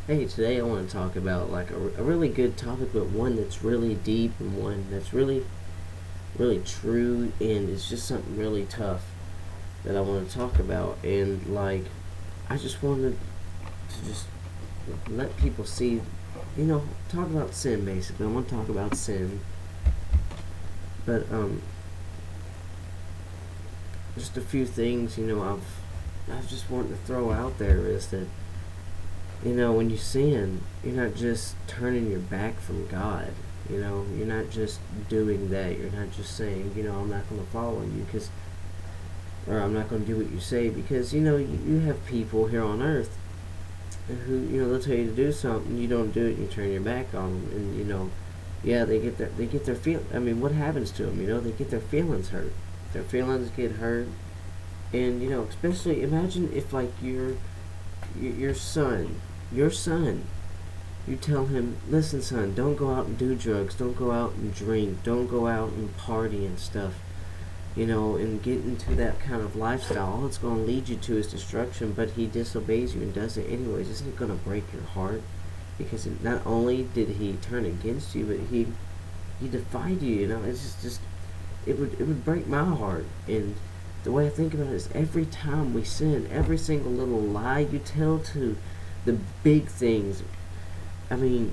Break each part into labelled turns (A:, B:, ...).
A: Hey, today I want to talk about like a really good topic, but one that's really deep and one that's really true, and it's just something really tough that I want to talk about. And like, I just wanted to just let people see, talk about sin basically. I want to talk about sin, but just a few things, I've just wanted to throw out there is that when you sin, you're not just turning your back from God. You're not just doing that. You're not just saying, I'm not going to follow you because, or I'm not going to do what you say because, you have people here on earth who, they'll tell you to do something, you don't do it, and you turn your back on them, and yeah, they get their feel. I mean, what happens to them? They get their feelings hurt. Their feelings get hurt, and especially imagine if like your son, your son, you tell him, listen, son, don't go out and do drugs, don't go out and drink, don't go out and party and stuff, and get into that kind of lifestyle. All it's going to lead you to is destruction, but he disobeys you and does it anyways. Isn't it going to break your heart? Because not only did he turn against you, but he defied you. It's just it would break my heart. And the way I think about it is every time we sin, every single little lie you tell to the big things, I mean,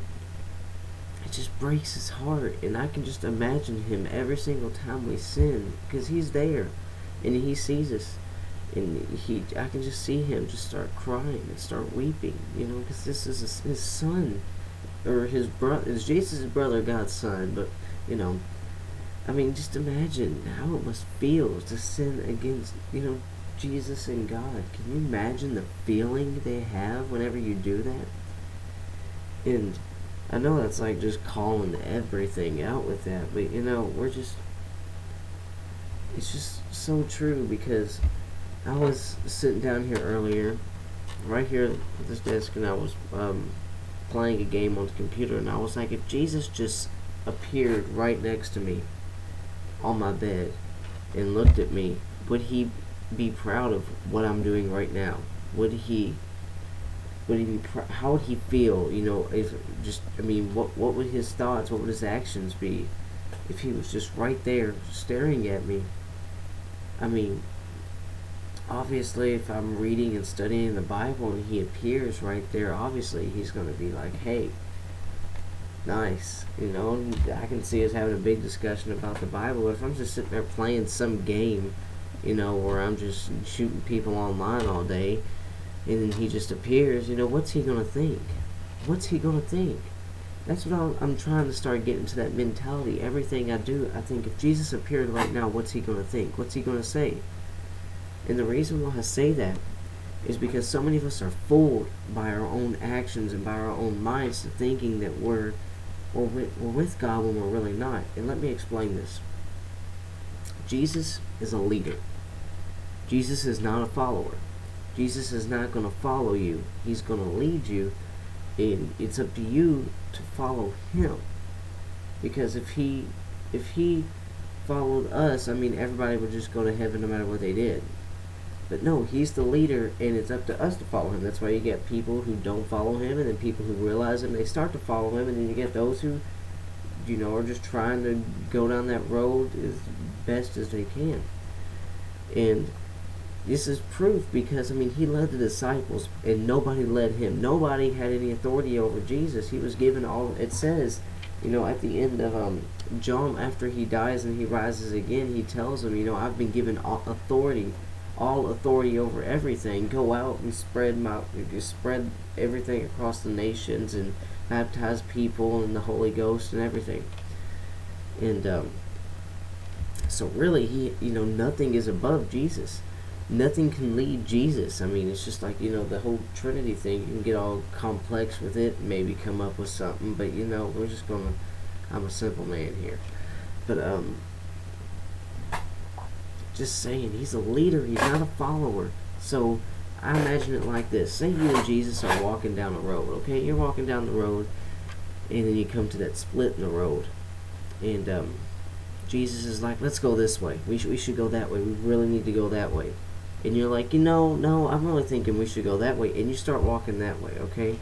A: it just breaks his heart. And I can just imagine him every single time we sin because he's there and he sees us. And I can just see him just start crying and start weeping, because this is his son, or his brother. It's Jesus' brother, God's son. But I mean, just imagine how it must feel to sin against, Jesus and God. Can you imagine the feeling they have whenever you do that? And I know that's like just calling everything out with that, but it's just so true because I was sitting down here earlier, right here at this desk, and I was playing a game on the computer, and I was like, if Jesus just appeared right next to me on my bed and looked at me, would he be proud of what I'm doing right now? Would he be how would he feel, if just, I mean, what would his thoughts, what would his actions be if he was just right there staring at me? I mean, obviously, if I'm reading and studying the Bible and he appears right there, obviously he's going to be like, hey, nice. I can see us having a big discussion about the Bible. But if I'm just sitting there playing some game, where I'm just shooting people online all day, and then he just appears, what's he going to think? What's he going to think? That's what I'm trying to start getting to, that mentality. Everything I do, I think if Jesus appeared right now, what's he going to think? What's he going to say? And the reason why I say that is because so many of us are fooled by our own actions and by our own minds to thinking that we're with God when we're really not. And let me explain this. Jesus is a leader. Jesus is not a follower. Jesus is not going to follow you. He's going to lead you, and it's up to you to follow him. Because if he followed us, I mean, everybody would just go to heaven no matter what they did. But no, he's the leader, and it's up to us to follow him. That's why you get people who don't follow him, and then people who realize him, they start to follow him, and then you get those who, are just trying to go down that road as best as they can. And this is proof because, I mean, he led the disciples, and nobody led him. Nobody had any authority over Jesus. He was given all, it says, at the end of John, after he dies and he rises again, he tells them, I've been given all authority over everything. Go out and spread everything across the nations and baptize people in the Holy Ghost and everything. And so really, nothing is above Jesus. Nothing can lead Jesus. I mean, it's just like, the whole Trinity thing. You can get all complex with it, maybe come up with something, but we're just gonna, I'm a simple man here. But just saying, he's a leader, he's not a follower. So I imagine it like this. Say you and Jesus are walking down the road, okay? You're walking down the road, and then you come to that split in the road. And Jesus is like, let's go this way. We should go that way. We really need to go that way. And you're like, no, I'm really thinking we should go that way. And you start walking that way, okay?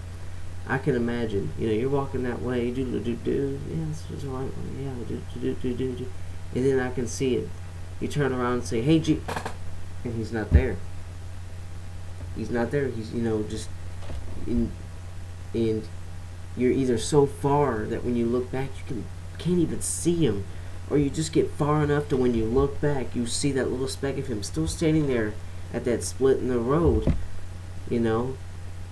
A: I can imagine, you're walking that way, do do do do, yeah, this was the right way, yeah, do do do do do, and then I can see it. You turn around and say, "Hey, G," and he's not there. He's not there. He's, just in, and you're either so far that when you look back, can't even see him, or you just get far enough to when you look back, you see that little speck of him still standing there at that split in the road, you know,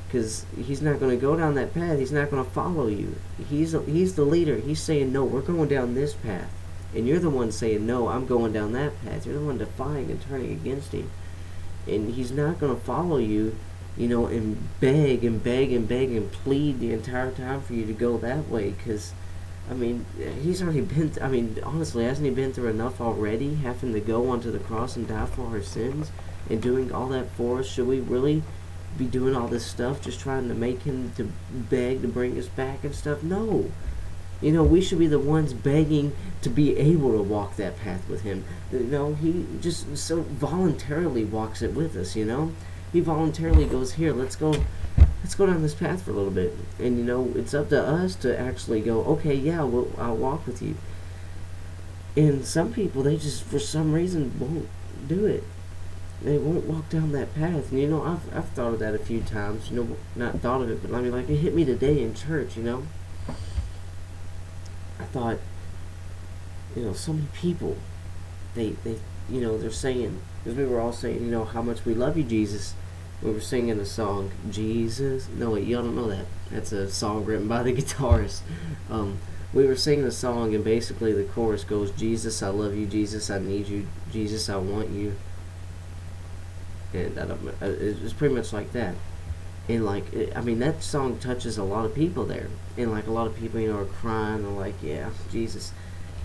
A: because he's not going to go down that path. He's not going to follow you. He's the leader. He's saying, no, we're going down this path. And you're the one saying, no, I'm going down that path. You're the one defying and turning against him. And he's not going to follow you, and beg and beg and beg and plead the entire time for you to go that way. Because, he's already been, honestly, hasn't he been through enough already, having to go onto the cross and die for our sins and doing all that for us? Should we really be doing all this stuff just trying to make him to beg to bring us back and stuff? No. We should be the ones begging to be able to walk that path with him. He just so voluntarily walks it with us, He voluntarily goes, here, let's go down this path for a little bit. And, it's up to us to actually go, okay, yeah, I'll walk with you. And some people, they just, for some reason, won't do it. They won't walk down that path. And, I've thought of that a few times. Not thought of it, but like it hit me today in church, I thought, so many people, they're saying, because we were all saying, how much we love you, Jesus. We were singing the song, Jesus. No, wait, y'all don't know that. That's a song written by the guitarist. We were singing a song, and basically the chorus goes, Jesus, I love you. Jesus, I need you. Jesus, I want you. And it's pretty much like that. And that song touches a lot of people there. And a lot of people, are crying and like, yeah, Jesus.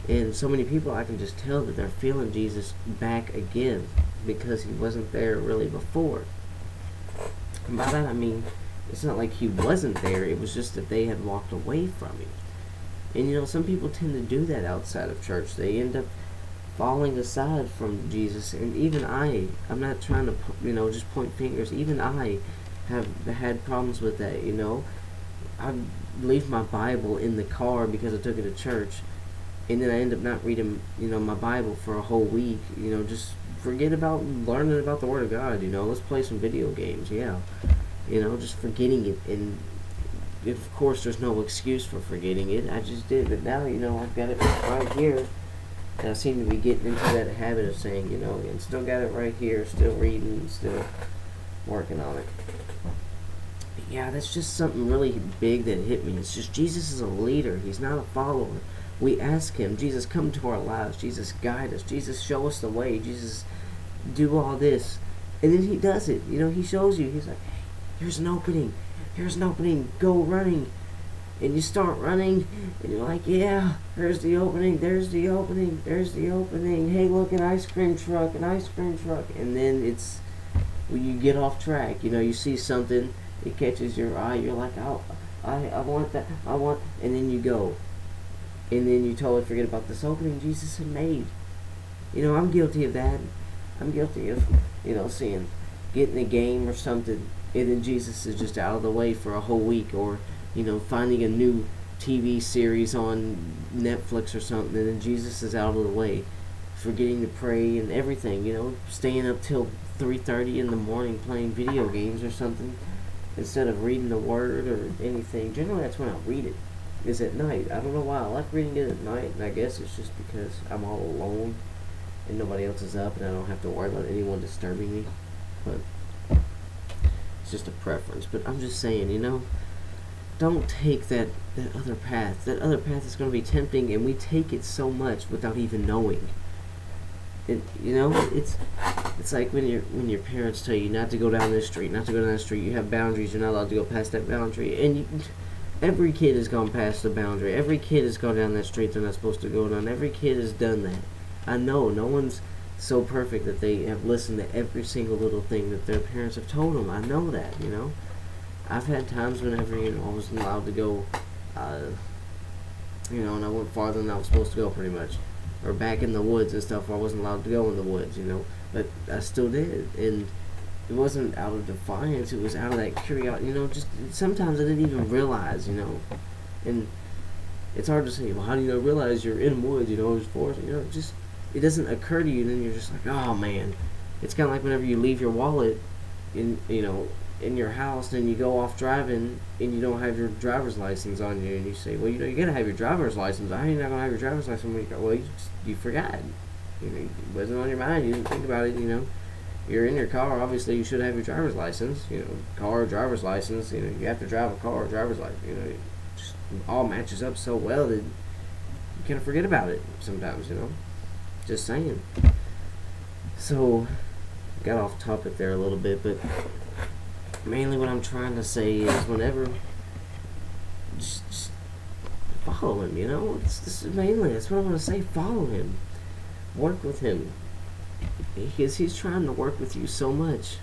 A: And so many people, I can just tell that they're feeling Jesus back again because he wasn't there really before. And by that I mean, it's not like he wasn't there, it was just that they had walked away from him. And some people tend to do that outside of church. They end up falling aside from Jesus. And even I'm not trying to, just point fingers. Even I have had problems with that, I leave my Bible in the car because I took it to church, and then I end up not reading, my Bible for a whole week, just forget about learning about the Word of God, let's play some video games, yeah, just forgetting it. And of course there's no excuse for forgetting it, I just did, but now, I've got it right here, and I seem to be getting into that habit of saying, and still got it right here, still reading, still working on it. But yeah, that's just something really big that hit me. It's just Jesus is a leader. He's not a follower. We ask him, Jesus, come to our lives. Jesus, guide us. Jesus, show us the way. Jesus, do all this. And then he does it. He shows you. He's like, hey, here's an opening. Here's an opening. Go running. And you start running, and you're like, yeah, there's the opening. There's the opening. There's the opening. Hey, look, an ice cream truck. An ice cream truck. And then it's, when you get off track, you see something, it catches your eye, you're like, oh, I want that, and then you go. And then you totally forget about this opening Jesus had made. I'm guilty of that. I'm guilty of, getting a game or something, and then Jesus is just out of the way for a whole week, or, finding a new TV series on Netflix or something, and then Jesus is out of the way, forgetting to pray and everything, staying up till 3:30 in the morning playing video games or something instead of reading the Word or anything. Generally, that's when I read it, is at night. I don't know why I like reading it at night, and I guess it's just because I'm all alone and nobody else is up and I don't have to worry about anyone disturbing me. But it's just a preference. But I'm just saying, don't take that other path. That other path is going to be tempting, and we take it so much without even knowing. It's like when your parents tell you not to go down this street, not to go down that street. You have boundaries. You're not allowed to go past that boundary. And every kid has gone past the boundary. Every kid has gone down that street they're not supposed to go down. Every kid has done that. I know no one's so perfect that they have listened to every single little thing that their parents have told them. I know that. I've had times whenever I wasn't allowed to go, and I went farther than I was supposed to go, pretty much. Or back in the woods and stuff where I wasn't allowed to go in the woods, but I still did. And it wasn't out of defiance. It was out of that curiosity. Just sometimes I didn't even realize. And it's hard to say. Well, how do you realize you're in woods? There's forest. Just it doesn't occur to you. And then you're just like, oh man. It's kind of like whenever you leave your wallet in your house, and you go off driving and you don't have your driver's license on you, and you say, well, you gotta have your driver's license. How are you not gonna have your driver's license when you go? Well, you forgot. It wasn't on your mind. You didn't think about it. You're in your car. Obviously, you should have your driver's license. Car, driver's license. You have to drive a car, driver's license. It just all matches up so well that you kind of forget about it sometimes. Just saying. So, got off topic there a little bit, but mainly what I'm trying to say is whenever just follow him. This is mainly that's what I want to say. Follow him. Work with him. Because he's trying to work with you so much.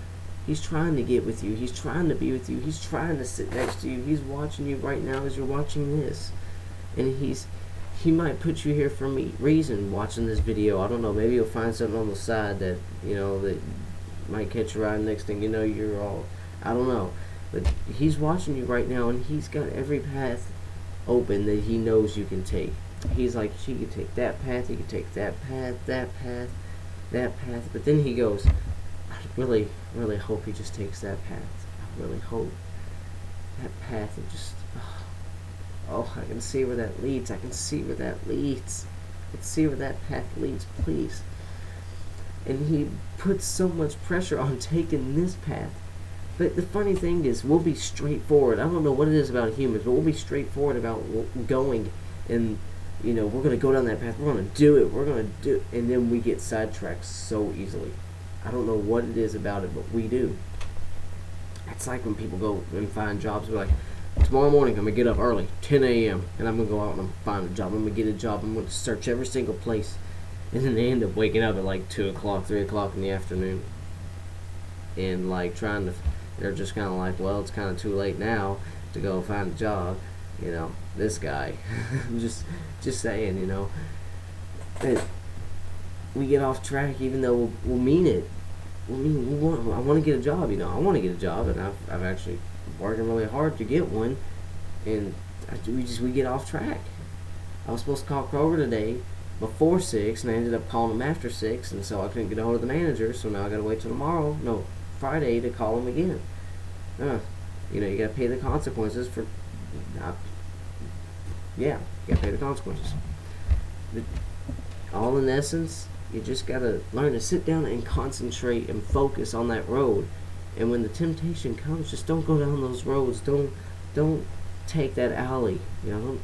A: He's trying to get with you. He's trying to be with you. He's trying to sit next to you. He's watching you right now as you're watching this. And he might put you here for a reason watching this video. I don't know. Maybe you'll find something on the side that, that might catch your eye. Next thing you know, you're all, I don't know. But he's watching you right now, and he's got every path open that he knows you can take. He's like, she could take that path, he could take that path, that path, that path. But then he goes, I really, really hope he just takes that path. I really hope that path of just, oh, I can see where that leads. I can see where that leads. I can see where that path leads, please. And he puts so much pressure on taking this path. But the funny thing is, we'll be straightforward. I don't know what it is about humans, but we'll be straightforward about going, and we're going to go down that path. We're going to do it. We're going to do it. And then we get sidetracked so easily. I don't know what it is about it, but we do. It's like when people go and find jobs. We're like, tomorrow morning I'm going to get up early, 10 a.m., and I'm going to go out and I'm find a job. I'm going to get a job. I'm going to search every single place. And then they end up waking up at like 2 o'clock, 3 o'clock in the afternoon. And like they're just kind of like, well, it's kind of too late now to go find a job. This guy. I'm just saying, that we get off track even though we'll mean it. I want to get a job, I want to get a job, and I've actually working really hard to get one, and we get off track. I was supposed to call Kroger today before 6, and I ended up calling him after 6, and so I couldn't get a hold of the manager, so now I gotta wait till Friday to call him again. You gotta pay the consequences for you gotta pay the consequences. But all in essence, you just gotta learn to sit down and concentrate and focus on that road. And when the temptation comes, just don't go down those roads. Don't take that alley. Don't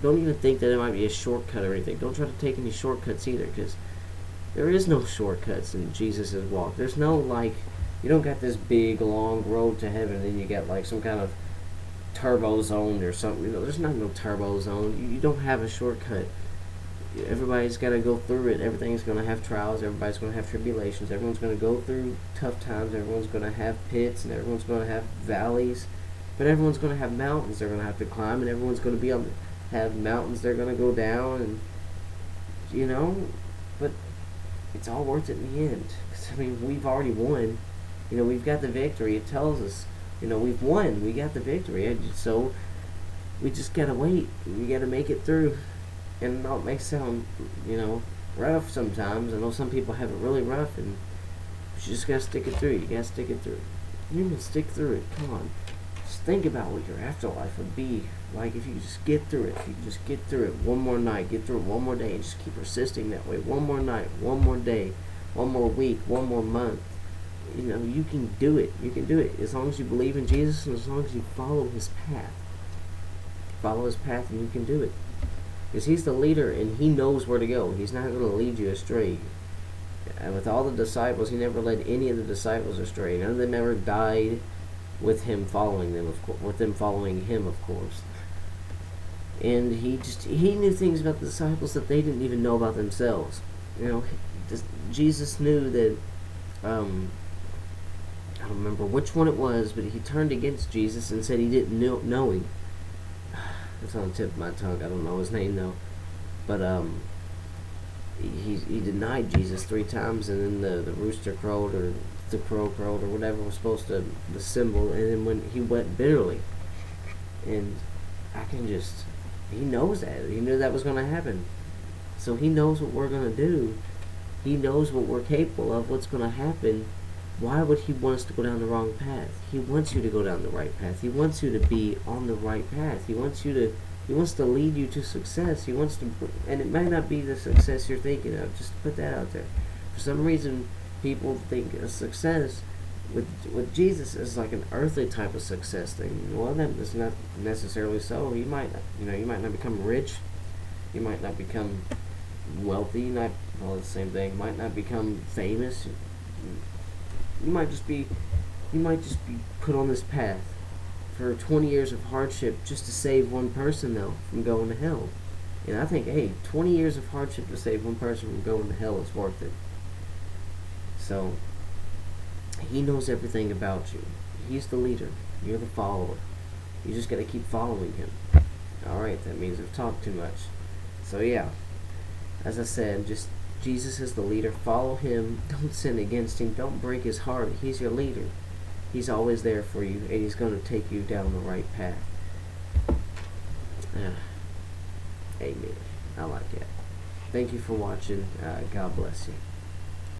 A: even think that it might be a shortcut or anything. Don't try to take any shortcuts either, because there is no shortcuts in Jesus' walk. There's no you don't got this big long road to heaven, and then you got like some kind of turbo zone or something. There's not no turbo zone. You don't have a shortcut. Everybody's got to go through it. Everything's going to have trials. Everybody's going to have tribulations. Everyone's going to go through tough times. Everyone's going to have pits, and everyone's going to have valleys. But everyone's going to have mountains they're going to have to climb, and everyone's going to be able to have mountains they're going to go down, and but it's all worth it in the end. 'Cause, we've already won. We've got the victory. It tells us, we've won. We got the victory. So we just gotta wait. We gotta make it through. And it may sound, rough sometimes. I know some people have it really rough, and you just gotta stick it through. You gotta stick it through. You can stick through it. Come on. Just think about what your afterlife would be like if you just get through it. If you just get through it one more night, get through it one more day, and just keep persisting that way. One more night, one more day, one more week, one more month. You can do it. You can do it as long as you believe in Jesus and as long as you follow his path. Follow his path, and you can do it. Because he's the leader, and he knows where to go. He's not going to lead you astray. And with all the disciples, he never led any of the disciples astray. None of them ever died with him following them, with them following him, of course. And he knew things about the disciples that they didn't even know about themselves. Jesus knew that. I don't remember which one it was, but he turned against Jesus and said he didn't know him. It's on the tip of my tongue. I don't know his name though, but he denied Jesus 3 times, and then the rooster crowed, or the crow crowed or whatever was supposed to the symbol, and then when he wept bitterly, and I can just he knows that he knew that was going to happen, so he knows what we're going to do. He knows what we're capable of, what's going to happen. Why would he want us to go down the wrong path? He wants you to go down the right path. He wants you to be on the right path. He wants to lead you to success. He wants to, and it might not be the success you're thinking of. Just put that out there. For some reason, people think a success with Jesus is like an earthly type of success thing. Well, that is not necessarily so. You might not become rich. You might not become wealthy. Not all the same thing. Might not become famous. You might just be put on this path for 20 years of hardship just to save one person, though, from going to hell. And I think, hey, 20 years of hardship to save one person from going to hell is worth it. So, he knows everything about you. He's the leader. You're the follower. You just got to keep following him. Alright, that means I've talked too much. So, yeah, as I said, just Jesus is the leader. Follow him. Don't sin against him. Don't break his heart. He's your leader. He's always there for you, and he's going to take you down the right path. Amen. I like it. Thank you for watching. God bless you.